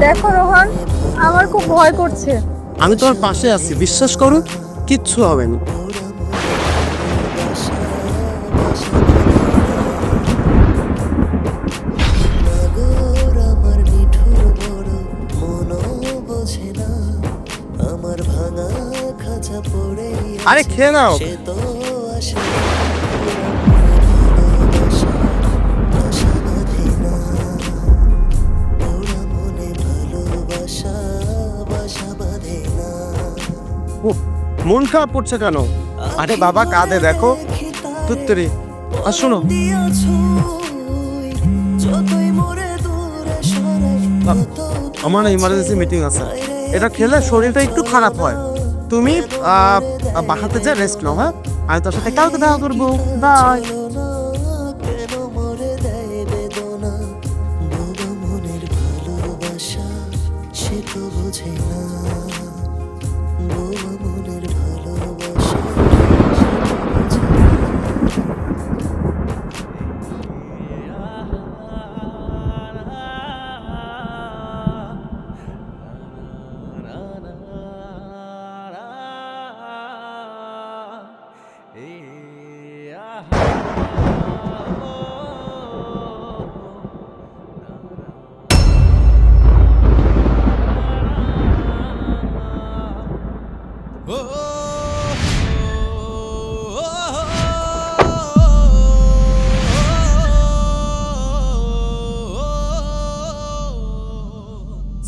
দেখো রোহান, আমার খুব ভয় করছে। আমি তোমার পাশে আছি, বিশ্বাস করো, কিচ্ছু হবে না। আরে খেয়ে নাও। উফ, মন খারাপ করছে কেন? আরে বাবা কাঁদে দেখো। তুত্তরি আর শোনো, আমার ইমার্জেন্সি মিটিং আছে, এটা খেলে শরীরটা একটু খারাপ হয়। তুমি বাসাতে যা রেস্ট নাও। হ্যাঁ, আমি তোর সাথে কালকে দেখা করবো। বাই।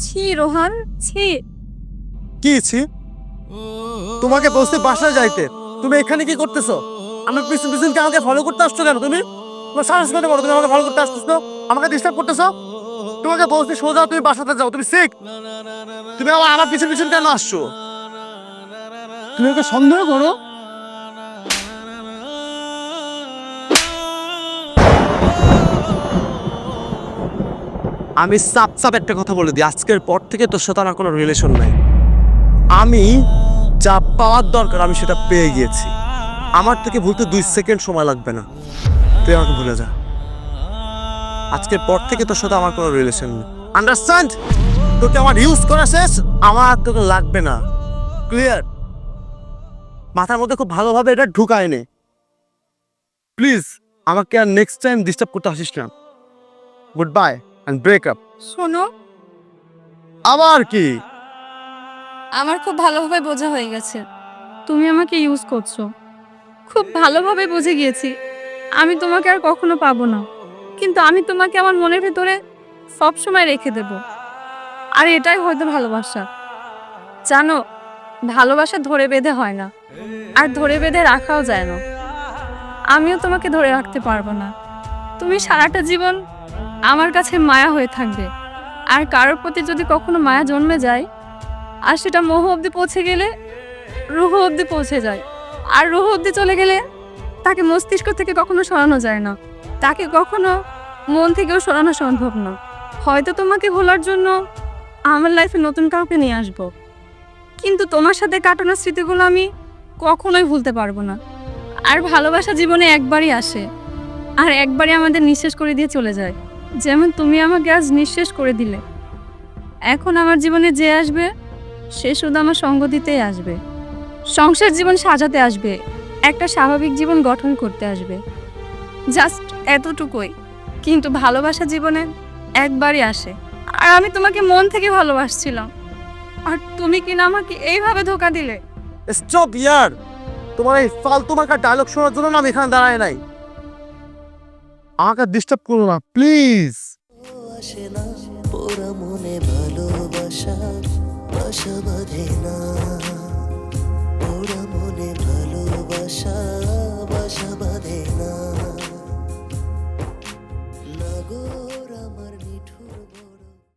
ছি রোহান, ছি। কি ছি? তোমাকে বলতে বাসায় যাইতে, তুমি এখানে কি করতেছো? আমি পিছন পিছন কি আমাকে ফলো করতে আসছো কেন? তুমি তোমার সাহস করতে পারো, তুমি আমাকে ফলো করতে আসতেছো, আমাকে ডিস্টার্ব করতেছো। তোমাকে বলতে সোজা তুমি বাসাতে যাও, তুমি সিক। তুমি আমার পিছন পিছন কেন আসছো? তুমি ওকে সন্দেহ করো? আমি সাপ সাপ একটা কথা বলে দিই, আজকের পর থেকে তোর সাথে আমার কোনো রিলেশন নাই। আমি যা পাওয়ার দরকার আমি সেটা পেয়ে গিয়েছি। আমার থেকে ভুলতে 2 সেকেন্ড সময় লাগবে না। তুই আমাকে ভুলে যা। আজকের পর থেকে তোর সাথে আমার কোনো রিলেশন নেই, আন্ডারস্ট্যান্ড? তোকে আমার ইউজ করা শেষ, আমার আর তোকে লাগবে না। ক্লিয়ার? মাথার মধ্যে খুব ভালোভাবে এটা ঢুকায় নে। প্লিজ আমাকে আর নেক্সট টাইম ডিস্টার্ব করতে আসিস না। Goodbye and break up. শোনো, আবার কি? আমার খুব ভালোভাবে বোঝা হয়ে গেছে তুমি আমাকে ইউজ করছো। খুব ভালোভাবে বুঝে গিয়েছি আমি তোমাকে আর কখনো পাবো না, কিন্তু আমি তোমাকে আমার মনের ভেতরে সব সময় রেখে দেব। আর এটাই হয়তো ভালোবাসা। জানো, ভালোবাসা ধরে বেঁধে হয় না, আর ধরে বেঁধে রাখাও যায় না। আমিও তোমাকে ধরে রাখতে পারবো না। তুমি সারাটা জীবন আমার কাছে মায়া হয়ে থাকবে। আর কারোর প্রতি যদি কখনো মায়া জন্মে যায়, আর সেটা মোহ অবধি পৌঁছে গেলে রুহ অবধি পৌঁছে যায়। আর রুহ অবধি চলে গেলে তাকে মস্তিষ্ক থেকে কখনো সরানো যায় না, তাকে কখনো মন থেকেও সরানো সম্ভব না। হয়তো তোমাকে ভোলার জন্য আমার লাইফে নতুন কাউকে নিয়ে আসবো, কিন্তু তোমার সাথে কাটানো স্মৃতিগুলো আমি কখনোই ভুলতে পারবো না। আর ভালোবাসা জীবনে একবারই আসে, আর একবারই আমাদের নিঃশেষ করে দিয়ে চলে যায়। যেমন তুমি আমাকে আজ নিঃশেষ করে দিলে। এখন আমার জীবনে যে আসবে সে শুধু আমার সঙ্গ দিতেই আসবে, সংসার জীবন সাজাতে আসবে, একটা স্বাভাবিক জীবন গঠন করতে আসবে। জাস্ট এতটুকুই। কিন্তু ভালোবাসা জীবনে একবারই আসে, আর আমি তোমাকে মন থেকে ভালোবাসছিলাম, আর তুমি কিনা আমাকে এইভাবে ধোকা দিলে। স্টপ ইয়ার। তোমার এই ফালতু মার্কা ডায়লগ শোনার জন্য না আমি এখানে দাঁড়ায় নাই। আমাকে ডিস্টার্ব করো না প্লিজ। আসে না পোড়া মনে ভালোবাসা, বাসা বাঁধে না।